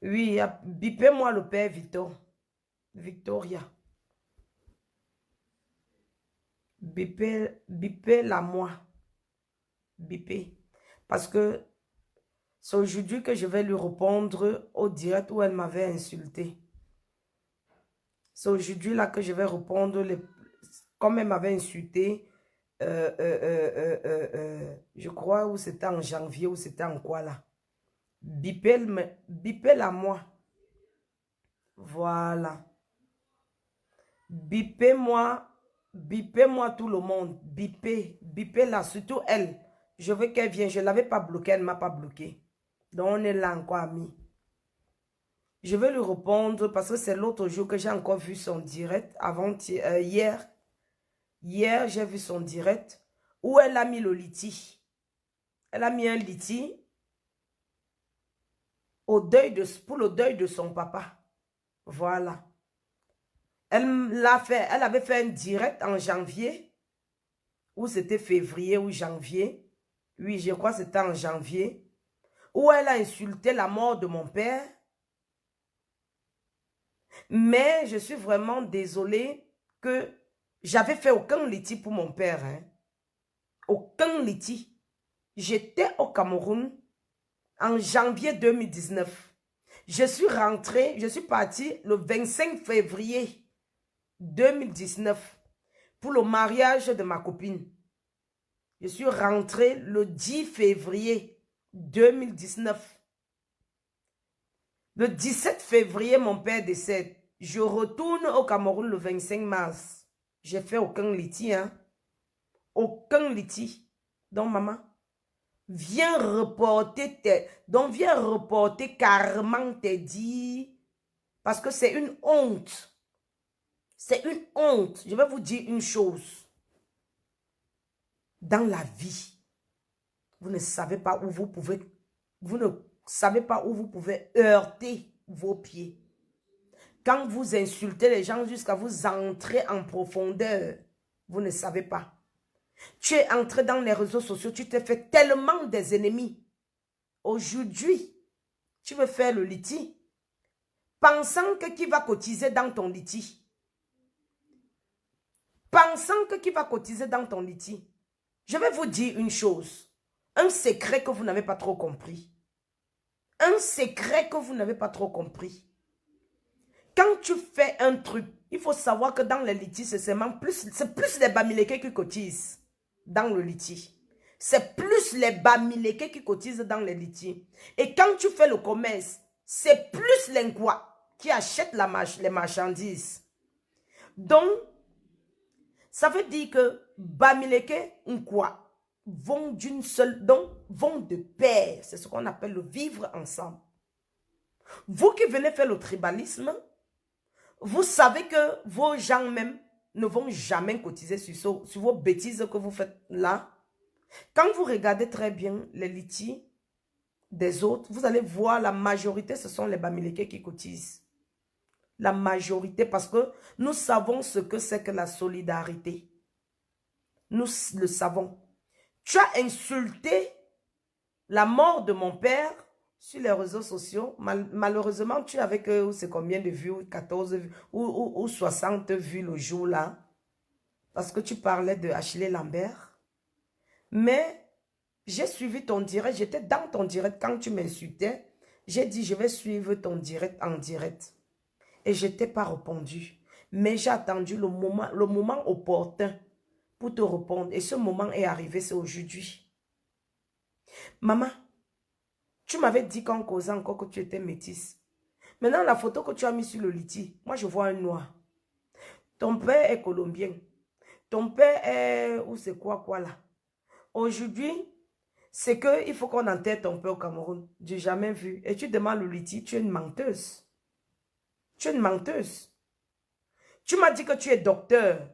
Oui, bipez-moi le père Victor. Victoria. Bipez-la moi. Bipez. Parce que c'est aujourd'hui que je vais lui répondre au direct où elle m'avait insulté. C'est aujourd'hui là que je vais répondre comme elle m'avait insulté. Je crois où c'était en janvier ou c'était en quoi là. Bipez-la moi. Voilà. Bipez-moi. Bipez-moi tout le monde. Bipez-la, surtout elle. Je veux qu'elle vienne. Je ne l'avais pas bloquée, elle ne m'a pas bloqué. Donc on est là encore amis. Je vais lui répondre parce que c'est l'autre jour que j'ai encore vu son direct. Hier. Hier, j'ai vu son direct où elle a mis le liti. Elle a mis un liti pour le deuil de son papa. Voilà. Elle avait fait un direct en janvier, ou c'était février ou janvier. Oui, je crois que c'était en janvier, où elle a insulté la mort de mon père. Mais je suis vraiment désolée que j'avais fait aucun liti pour mon père. Hein. Aucun liti. J'étais au Cameroun en janvier 2019. Je suis partie le 25 février 2019 pour le mariage de ma copine. Je suis rentrée le 10 février 2019. Le 17 février, mon père décède. Je retourne au Cameroun le 25 mars. J'ai fait aucun liti, hein. Aucun liti. Donc, maman, viens reporter carrément tes dires. Parce que c'est une honte. C'est une honte. Je vais vous dire une chose. Dans la vie, vous ne savez pas où vous pouvez heurter vos pieds. Quand vous insultez les gens jusqu'à vous entrer en profondeur, vous ne savez pas. Tu es entré dans les réseaux sociaux, tu t'es fait tellement des ennemis. Aujourd'hui, tu veux faire le liti, pensant que qui va cotiser dans ton liti. Pensant que qui va cotiser dans ton liti. Je vais vous dire une chose. Un secret que vous n'avez pas trop compris. Un secret que vous n'avez pas trop compris. Quand tu fais un truc, il faut savoir que dans le litige, c'est plus les bamileke qui cotisent dans le litige. C'est plus les bamileke qui cotisent dans le litige. Et quand tu fais le commerce, c'est plus les Nkwa qui achètent les marchandises. Donc, ça veut dire que bamileke Nkwa vont d'une seule, donc vont de pair. C'est ce qu'on appelle le vivre ensemble. Vous qui venez faire le tribalisme, vous savez que vos gens même ne vont jamais cotiser sur vos bêtises que vous faites là. Quand vous regardez très bien les litiges des autres, vous allez voir la majorité, ce sont les bamileke qui cotisent. La majorité, parce que nous savons ce que c'est que la solidarité. Nous le savons. Tu as insulté la mort de mon père sur les réseaux sociaux. Malheureusement, tu es avec eux, c'est combien de vues? 14 vues ou 60 vues le jour là. Parce que tu parlais de Ashley Lambert. Mais j'ai suivi ton direct. J'étais dans ton direct quand tu m'insultais. J'ai dit, je vais suivre ton direct en direct. Et je n'étais pas répondu. Mais j'ai attendu le moment opportun pour te répondre. Et ce moment est arrivé, c'est aujourd'hui. Maman, tu m'avais dit qu'en causant encore que tu étais métisse. Maintenant, la photo que tu as mise sur le liti, moi je vois un noir. Ton père est colombien. Ton père est... Ou c'est quoi là? Aujourd'hui, c'est qu'il faut qu'on enterre ton père au Cameroun. J'ai jamais vu. Et tu demandes le liti, tu es une menteuse. Tu es une menteuse. Tu m'as dit que tu es docteur.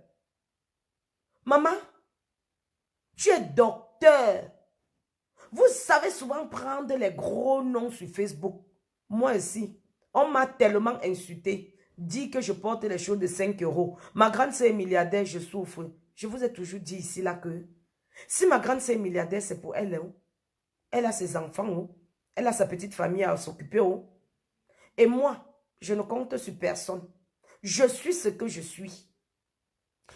Maman, tu es docteur. Vous savez souvent prendre les gros noms sur Facebook. Moi aussi, on m'a tellement insulté. Dit que je porte les choses de 5 euros. Ma grande sœur est milliardaire, je souffre. Je vous ai toujours dit ici là que si ma grande sœur est milliardaire, c'est pour elle. Hein. Elle a ses enfants. Hein. Elle a sa petite famille à s'occuper. Hein. Et moi, je ne compte sur personne. Je suis ce que je suis.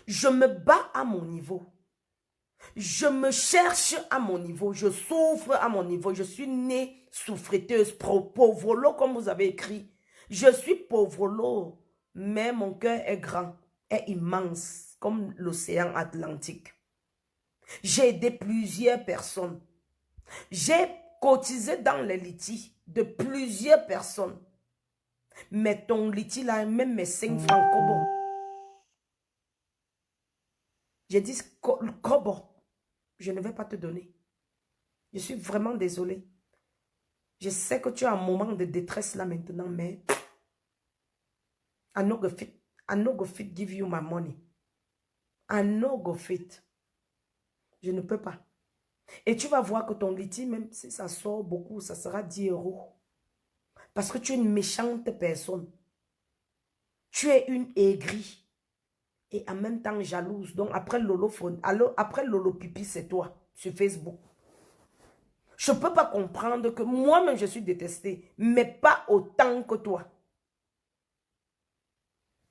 Je me bats à mon niveau. Je me cherche à mon niveau. Je souffre à mon niveau. Je suis née souffreteuse, pauvre comme vous avez écrit. Je suis pauvre, mais mon cœur est grand, est immense, comme l'océan Atlantique. J'ai aidé plusieurs personnes. J'ai cotisé dans les litiges de plusieurs personnes. Mais ton litige là, même mes 5 francs kobo. J'ai dit kobo, je ne vais pas te donner. Je suis vraiment désolée. Je sais que tu as un moment de détresse là maintenant, mais I no go fit give you my money. I no go fit. Je ne peux pas. Et tu vas voir que ton litige, même si ça sort beaucoup, ça sera 10 €. Parce que tu es une méchante personne. Tu es une aigrie. Et en même temps jalouse. Donc après Lolo Pipi, c'est toi sur Facebook. Je ne peux pas comprendre que moi-même je suis détestée. Mais pas autant que toi.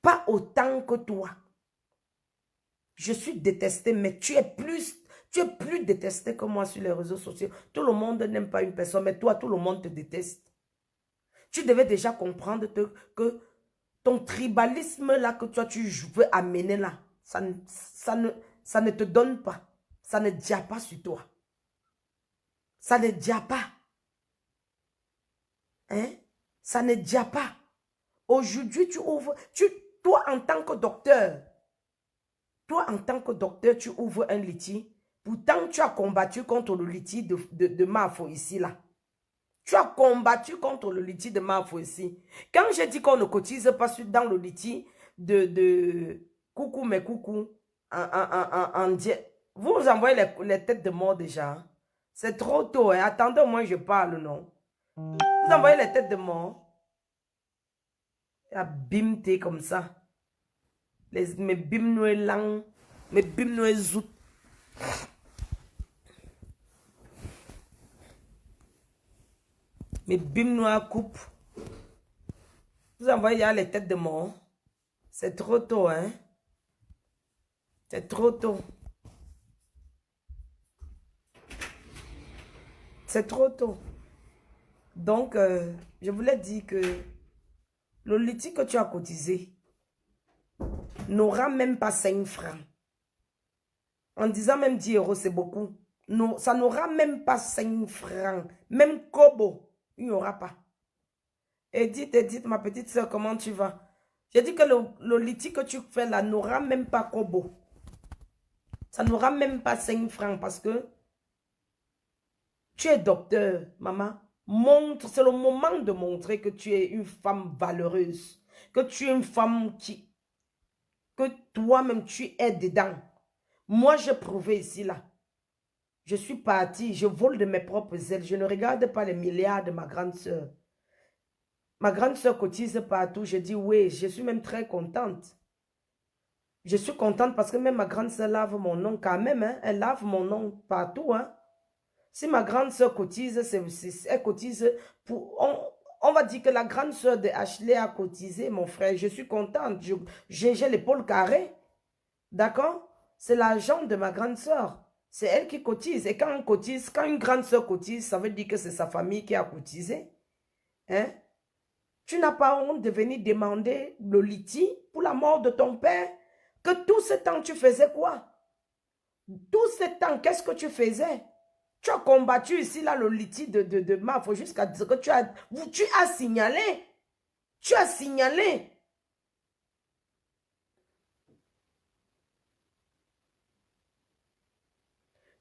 Pas autant que toi. Je suis détestée, mais tu es plus détesté que moi sur les réseaux sociaux. Tout le monde n'aime pas une personne, mais toi, tout le monde te déteste. Tu devais déjà comprendre que ton tribalisme là que toi tu veux amener là, ça ne te donne pas. Ça ne dit pas sur toi. Ça ne dit pas. Hein? Ça ne dit pas. Aujourd'hui, toi en tant que docteur, tu ouvres un litige. Pourtant, tu as combattu contre le litige de Mafo ici, là. Tu as combattu contre le litige de Mafo ici. Quand j'ai dit qu'on ne cotise pas dans le litige de coucou, mais coucou, vous envoyez les têtes de mort déjà. C'est trop tôt. Hein? Attendez, moi je parle, non? Vous envoyez les têtes de mort. Bimté comme ça. Mes bimnoué lang, mes bimnoué zout. Mes bimnoué coupe. Vous envoyez les têtes de mort. C'est trop tôt, hein? C'est trop tôt. C'est trop tôt. Donc, je voulais dire que le litige que tu as cotisé n'aura même pas 5 francs. En disant même 10 €, c'est beaucoup. Non, ça n'aura même pas 5 francs. Même kobo, il n'y aura pas. Edith, ma petite soeur, comment tu vas? J'ai dit que le litige que tu fais là n'aura même pas kobo. Ça n'aura même pas 5 francs parce que tu es docteur, maman. Montre, c'est le moment de montrer que tu es une femme valeureuse. Que tu es une femme que toi-même tu es dedans. Moi, j'ai prouvé ici, là. Je suis partie, je vole de mes propres ailes. Je ne regarde pas les milliards de ma grande soeur. Ma grande soeur cotise partout. Je dis oui, je suis même très contente. Je suis contente parce que même ma grande soeur lave mon nom quand même. Hein, elle lave mon nom partout. Hein. Si ma grande soeur cotise, elle cotise pour... On va dire que la grande soeur de Ashley a cotisé, mon frère. Je suis contente. J'ai l'épaule carrée. D'accord? C'est l'argent de ma grande soeur. C'est elle qui cotise. Et quand on cotise, quand une grande soeur cotise, ça veut dire que c'est sa famille qui a cotisé. Hein? Tu n'as pas honte de venir demander le litige pour la mort de ton père? Que tout ce temps, tu faisais quoi? Tout ce temps, qu'est-ce que tu faisais? Tu as combattu ici, là, le litige de Mafo jusqu'à ce que tu as signalé. Tu as signalé.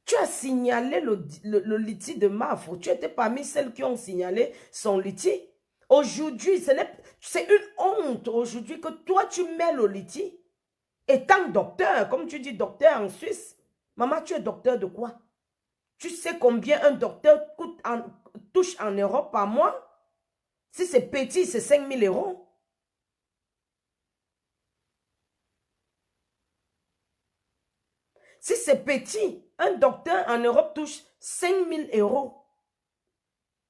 Tu as signalé le litige de Mafo. Tu étais parmi celles qui ont signalé son litige. Aujourd'hui, c'est une honte aujourd'hui que toi, tu mets le litige. Étant docteur, comme tu dis docteur en Suisse. Maman, tu es docteur de quoi? Tu sais combien un docteur touche en Europe par mois? Si c'est petit, c'est 5 000 €. Si c'est petit, un docteur en Europe touche 5 000 €.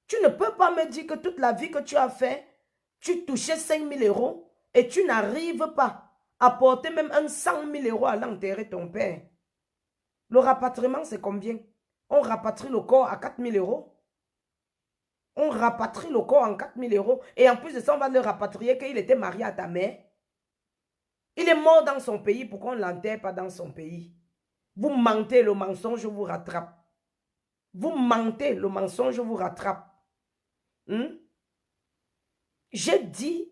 Tu ne peux pas me dire que toute la vie que tu as fait, Tu touchais 5 000 euros et tu n'arrives pas à porter même un 100 000 euros à l'enterrer ton père. Le rapatriement, c'est combien? On rapatrie le corps à 4 000 euros. On rapatrie le corps en 4 000 euros. Et en plus de ça, on va le rapatrier qu'il était marié à ta mère. Il est mort dans son pays. Pourquoi on ne l'enterre pas dans son pays? Vous mentez, le mensonge vous rattrape. Vous mentez, le mensonge vous rattrape. J'ai dit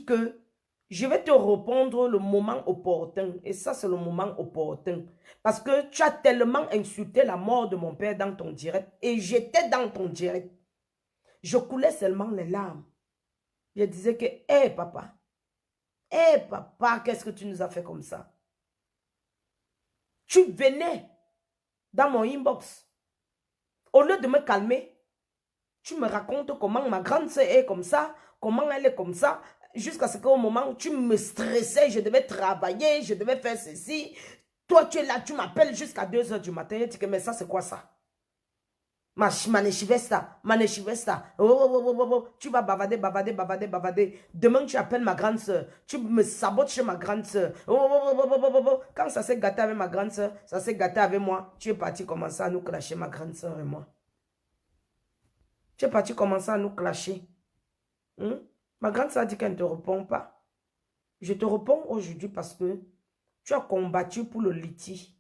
que je vais te répondre le moment opportun. Et ça, c'est le moment opportun. Parce que tu as tellement insulté la mort de mon père dans ton direct. Et j'étais dans ton direct. Je coulais seulement les larmes. Je disais que, hé papa, qu'est-ce que tu nous as fait comme ça? Tu venais dans mon inbox. Au lieu de me calmer, tu me racontes comment ma grande soeur est comme ça, comment elle est comme ça, jusqu'à ce qu'au moment où tu me stressais, je devais travailler, je devais faire ceci. Toi, tu es là, tu m'appelles jusqu'à 2 h du matin. Je dis que, mais ça, c'est quoi ça? Maneshivesta. Tu vas bavader. Demain, tu appelles ma grande soeur. Tu me sabotes chez ma grande soeur. Quand ça s'est gâté avec ma grande soeur, ça s'est gâté avec moi. Tu es parti commencer à nous clasher, ma grande soeur et moi. Tu es parti commencer à nous clasher. Ma grande soeur dit qu'elle ne te répond pas. Je te réponds aujourd'hui parce que tu as combattu pour le litige.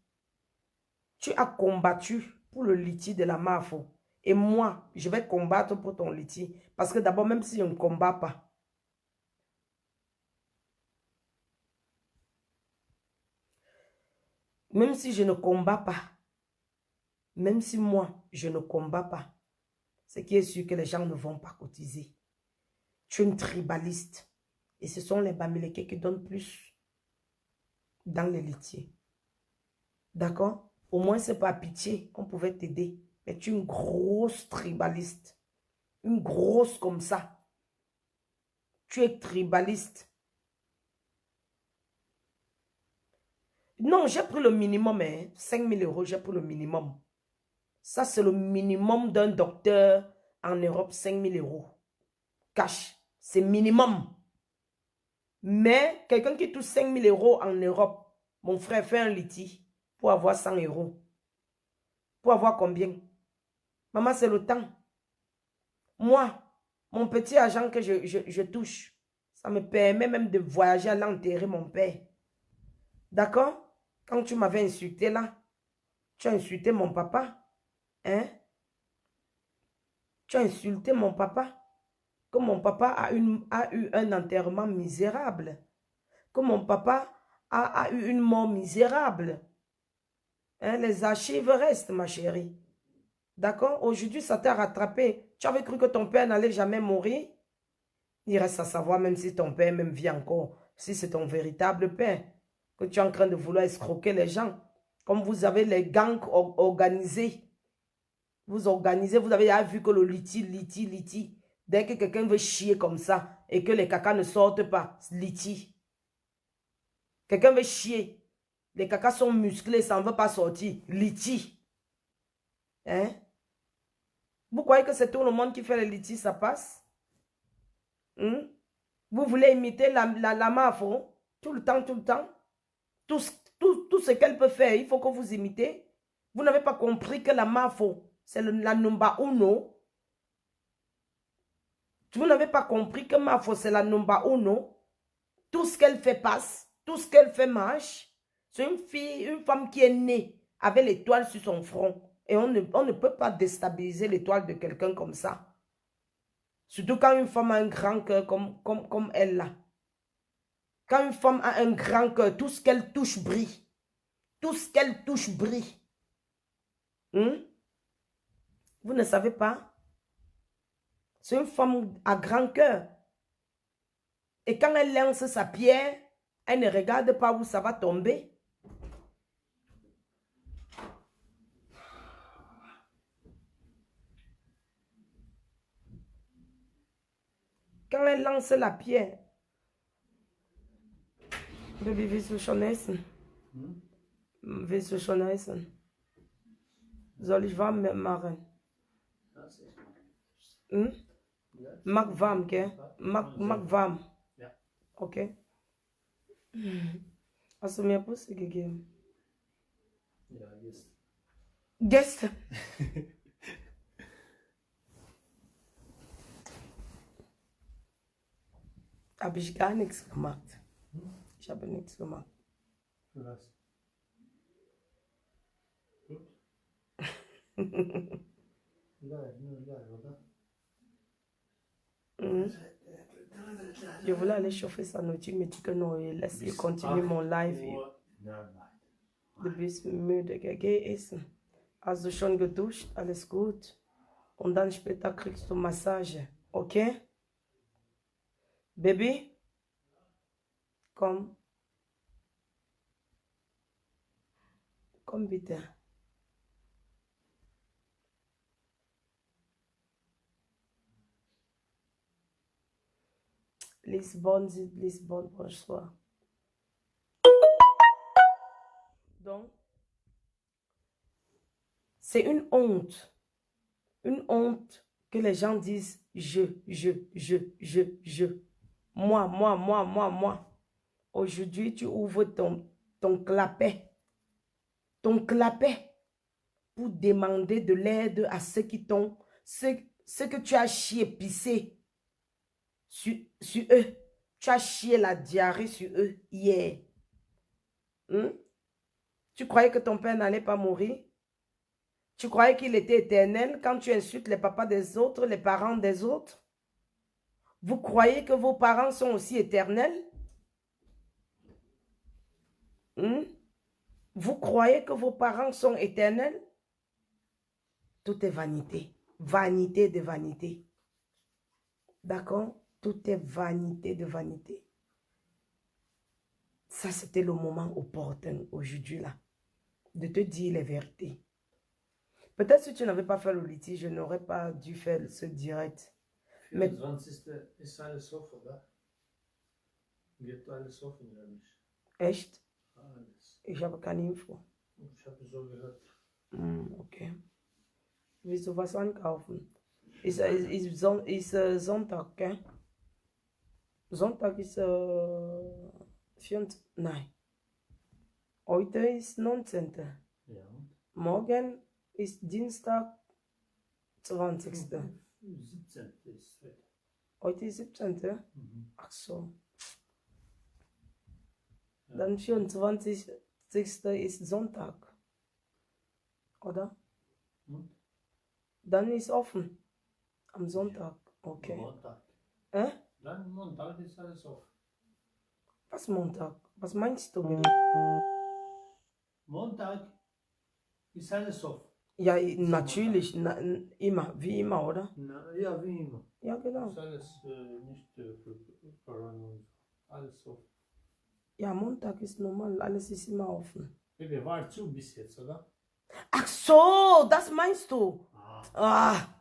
Tu as combattu pour le litige de la MAFO. Et moi, je vais combattre pour ton litige. Parce que d'abord, même si je ne combats pas, même si je ne combats pas, même si moi, je ne combats pas, c'est qui est sûr que les gens ne vont pas cotiser. Tu es une tribaliste. Et ce sont les Bamileke qui donnent plus dans les litiges. D'accord? Au moins, c'est pas pitié qu'on pouvait t'aider. Mais tu es une grosse tribaliste. Une grosse comme ça. Tu es tribaliste. Non, j'ai pris le minimum. 5 000 euros, j'ai pris le minimum. Ça, c'est le minimum d'un docteur en Europe. 5 000 euros. Cash. C'est minimum. Mais quelqu'un qui touche 5 000 euros en Europe, mon frère fait un litige pour avoir 100 euros. Pour avoir combien? Maman, c'est le temps. Moi, mon petit argent que je touche, ça me permet même de voyager à l'enterrer mon père. D'accord? Quand tu m'avais insulté là, tu as insulté mon papa. Hein? Tu as insulté mon papa. Que mon papa a eu un enterrement misérable. Que mon papa a eu une mort misérable. Hein? Les archives restent, ma chérie. D'accord? Aujourd'hui, ça t'a rattrapé. Tu avais cru que ton père n'allait jamais mourir? Il reste à savoir, même si ton père même vit encore, si c'est ton véritable père, que tu es en train de vouloir escroquer les gens. Comme vous avez les gangs organisés. Vous organisez, vous avez déjà vu que le litige. Dès que quelqu'un veut chier comme ça et que les cacas ne sortent pas, litige. Quelqu'un veut chier. Les cacas sont musclés, ça ne veut pas sortir. Litige. Hein? Vous croyez que c'est tout le monde qui fait les litiges, ça passe? Vous voulez imiter la MAFO tout le temps? Tout ce qu'elle peut faire, il faut que vous imitez. Vous n'avez pas compris que la MAFO, c'est la number uno. Vous n'avez pas compris que MAFO, c'est la number uno. Tout ce qu'elle fait passe. Tout ce qu'elle fait marche. C'est une femme qui est née avec l'étoile sur son front. Et on ne peut pas déstabiliser l'étoile de quelqu'un comme ça. Surtout quand une femme a un grand cœur comme elle là. Quand une femme a un grand cœur, tout ce qu'elle touche brille. Tout ce qu'elle touche brille. Vous ne savez pas? C'est une femme à grand cœur. Et quand elle lance sa pierre, elle ne regarde pas où ça va tomber. Quand elle lance la pierre, wie zu schon essen? Willst du schon essen? Soll ich warm machen? Mac Vam, ok? Mac Vam. Ja. Ok. Hast du mir Busse gegeben? Ja, jetzt. Gestern. Habe ich gar nichts gemacht. Ich habe nichts gemacht. Was? Gut. Geil, oder? Je voulais aller chauffer sa nourriture, mais tu que non, laisse continuer mon live. Du bist müde, geh essen. Hast du schon geduscht? Alles gut. Und dann später kriegst du Massage. Okay? Baby? Komm. Komm bitte. Lisbonne, Lisbonne, bonsoir. Donc, c'est une honte. Une honte que les gens disent je. Moi. Aujourd'hui, tu ouvres ton clapet. Ton clapet pour demander de l'aide à ceux qui t'ont... Ce que tu as chié, pissé sur eux. Tu as chié la diarrhée sur eux hier. Tu croyais que ton père n'allait pas mourir? Tu croyais qu'il était éternel quand tu insultes les papas des autres, les parents des autres? Vous croyez que vos parents sont aussi éternels? Vous croyez que vos parents sont éternels? Tout est vanité. Vanité de vanité. D'accord? Tout est vanité de vanité. Ça, c'était le moment opportun aujourd'hui, là, de te dire les vérités. Peut-être si tu n'avais pas fait le litige, je n'aurais pas dû faire ce direct. Mais... 24. ist alles offen, oder? Geht alles offen, oder nicht? Echt? Alles. Ich habe keine Info. Ich habe so gehört. Okay. Willst du was ankaufen? Ist Sonntag, gell? Sonntag ist 24. Nein. Heute ist 19. Ja. Morgen ist Dienstag 20. 17. ist heute. Heute ist 17. Ach so. Ja. Dann 24. ist Sonntag. Oder? Dann ist offen. Am Sonntag. Okay. Montag. Dann Montag ist alles offen. Was Montag? Was meinst du? Montag ist alles offen. Ja, natürlich. Immer. Wie immer, oder? Ja, wie immer. Ja, genau. Ist alles nicht für Corona. Alles offen. Ja, Montag ist normal. Alles ist immer offen. Wir waren zu bis jetzt, oder? Ach so, das meinst du? Ah.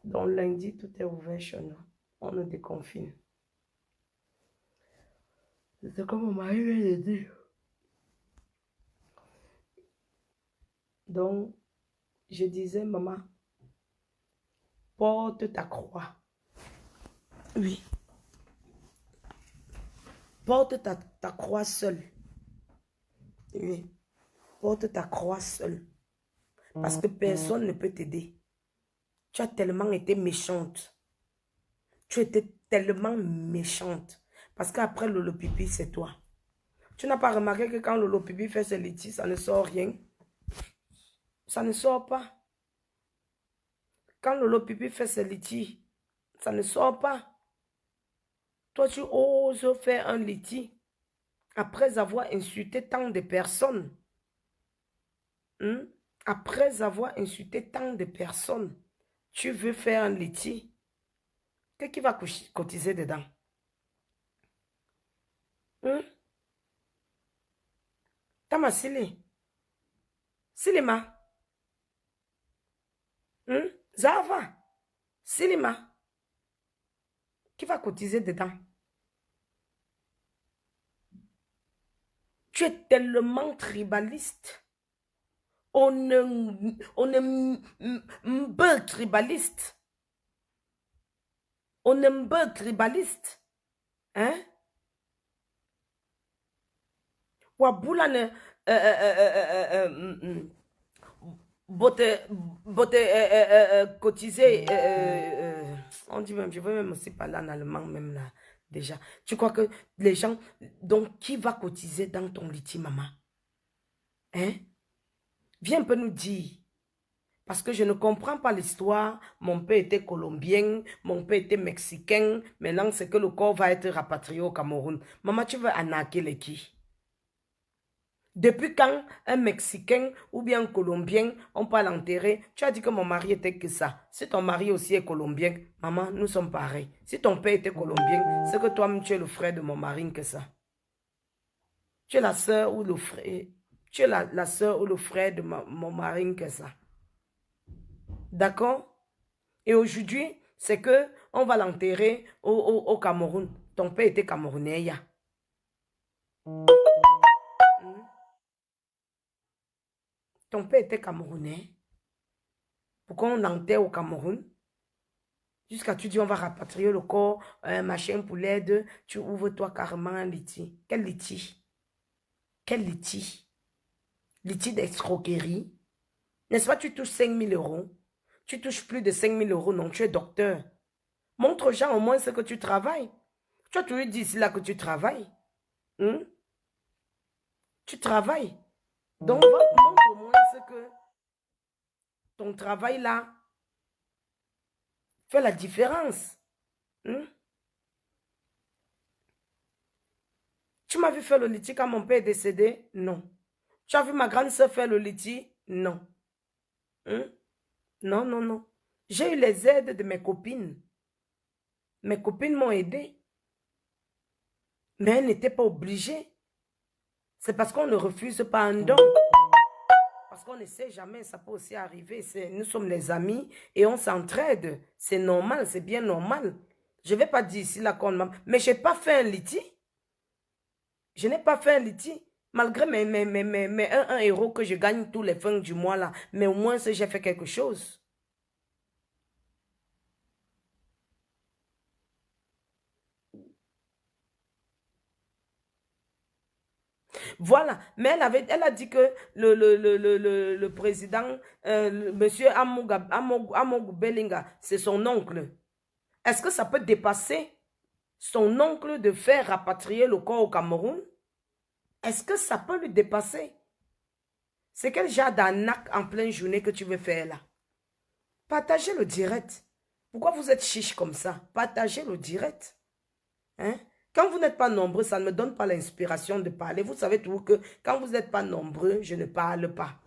Donc lundi, tout est ouvert chez nous. On nous déconfine. C'est comme mon mari vient de dire. Donc, je disais, maman, porte ta croix. Oui. Porte ta croix seule. Oui. Porte ta croix seule. Parce que personne ne peut t'aider. Tu as tellement été méchante. Tu étais tellement méchante. Parce qu'après Lolo Pipi, c'est toi. Tu n'as pas remarqué que quand Lolo Pipi fait ses litiges, ça ne sort rien. Ça ne sort pas. Quand Lolo Pipi fait ses litiges, ça ne sort pas. Toi, tu oses faire un litige après avoir insulté tant de personnes. Après avoir insulté tant de personnes, tu veux faire un litige. Qu'est-ce qui va cotiser dedans? Tama Sili. Silima. Zava. Silima. Qui va cotiser dedans? Tu es tellement tribaliste. On est un peu tribaliste. On est un peu tribaliste. Hein? Wabula ne... cotiser, on dit même, je veux même aussi parler en allemand même là, déjà. Tu crois que les gens, donc qui va cotiser dans ton litige, maman? Hein? Viens un peu nous dire. Parce que je ne comprends pas l'histoire. Mon père était colombien, mon père était mexicain. Maintenant, c'est que le corps va être rapatrié au Cameroun. Maman, tu veux arnaquer les qui? Depuis quand un Mexicain ou bien un Colombien, on peut l'enterrer? Tu as dit que mon mari était que ça. Si ton mari aussi est colombien, maman, nous sommes pareils. Si ton père était colombien, c'est que toi-même tu es le frère de mon mari que ça. Tu es la soeur ou le frère. Tu es la soeur ou le frère de mon mari que ça. D'accord? Et aujourd'hui, c'est que on va l'enterrer au Cameroun. Ton père était camerounais, ya. Ton père était camerounais. Pourquoi on l'enterre au Cameroun? Jusqu'à tu dis on va rapatrier le corps, machin pour l'aide. Tu ouvres toi carrément un litige. Quel litige? Quel litige? Litige d'escroquerie. N'est-ce pas, tu touches 5 000 euros? Tu touches plus de 5 000 euros, non, tu es docteur. Montre aux gens au moins ce que tu travailles. Tu as toujours dit ici là que tu travailles. Tu travailles. Donc, montre au moins ce que ton travail là fait la différence. Tu m'as vu faire le litige quand mon père est décédé? Non. Tu as vu ma grande soeur faire le litige? Non. Non, non, non. J'ai eu les aides de mes copines. Mes copines m'ont aidé. Mais elles n'étaient pas obligées. C'est parce qu'on ne refuse pas un don. Parce qu'on ne sait jamais, ça peut aussi arriver. Nous sommes les amis et on s'entraide. C'est normal, c'est bien normal. Je ne vais pas dire ici là qu'on m'a... Mais je n'ai pas fait un litige. Je n'ai pas fait un litige. Malgré mes 1 euro que je gagne tous les fins du mois là. Mais au moins, j'ai fait quelque chose. Voilà, mais elle a dit que le président, monsieur Amogu Belinga, c'est son oncle. Est-ce que ça peut dépasser son oncle de faire rapatrier le corps au Cameroun? Est-ce que ça peut lui dépasser? C'est quel genre d'arnaque en pleine journée que tu veux faire là? Partagez le direct. Pourquoi vous êtes chiche comme ça? Partagez le direct. Hein? Quand vous n'êtes pas nombreux, ça ne me donne pas l'inspiration de parler. Vous savez toujours que quand vous n'êtes pas nombreux, je ne parle pas.